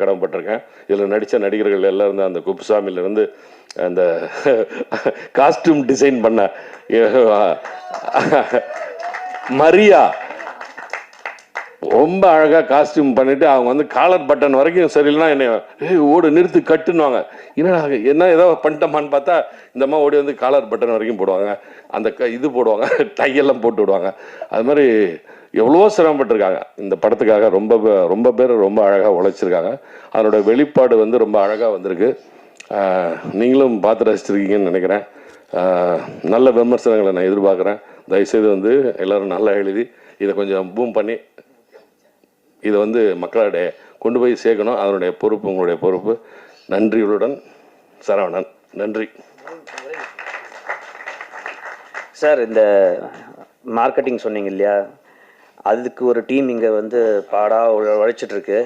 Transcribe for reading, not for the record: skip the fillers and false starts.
கடமைப்பட்டிருக்கேன். இதில் நடித்த நடிகர்கள் எல்லோரும் அந்த குப்புசாமியிலேருந்து அந்த காஸ்டியூம் டிசைன் பண்ண மரியா ரொம்ப அழகாக காஸ்டியூம் பண்ணிவிட்டு அவங்க வந்து காலர் பட்டன் வரைக்கும் சரியில்லைனா என்னை ஓடு நிறுத்து கட்டுன்னுவாங்க. என்ன ஏதோ பண்ணிட்டோமான்னு பார்த்தா இந்த அம்மா ஓடி வந்து காலர் பட்டன் வரைக்கும் போடுவாங்க. அந்த இது போடுவாங்க, டையெல்லாம் போட்டு விடுவாங்க. அது மாதிரி எவ்வளோ சிரமப்பட்டிருக்காங்க இந்த படத்துக்காக. ரொம்ப பேர் ரொம்ப அழகாக உழைச்சிருக்காங்க. அதனோட வெளிப்பாடு வந்து ரொம்ப அழகாக வந்திருக்கு. நீங்களும் பார்த்து ரசிச்சிருக்கீங்கன்னு நினைக்கிறேன். நல்ல விமர்சனங்களை நான் எதிர்பார்க்குறேன். தயவுசெய்து வந்து எல்லோரும் நல்லா எழுதி இதை கொஞ்சம் பூம் பண்ணி இதை வந்து மக்களிடையே கொண்டு போய் சேர்க்கணும். அதனுடைய பொறுப்பு உங்களுடைய பொறுப்பு. நன்றிகளுடன் சரவணன். நன்றி சார். இந்த மார்க்கெட்டிங் சொன்னீங்க இல்லையா, அதுக்கு ஒரு டீம் இங்கே வந்து பாடாக உழைச்சிட்ருக்கு.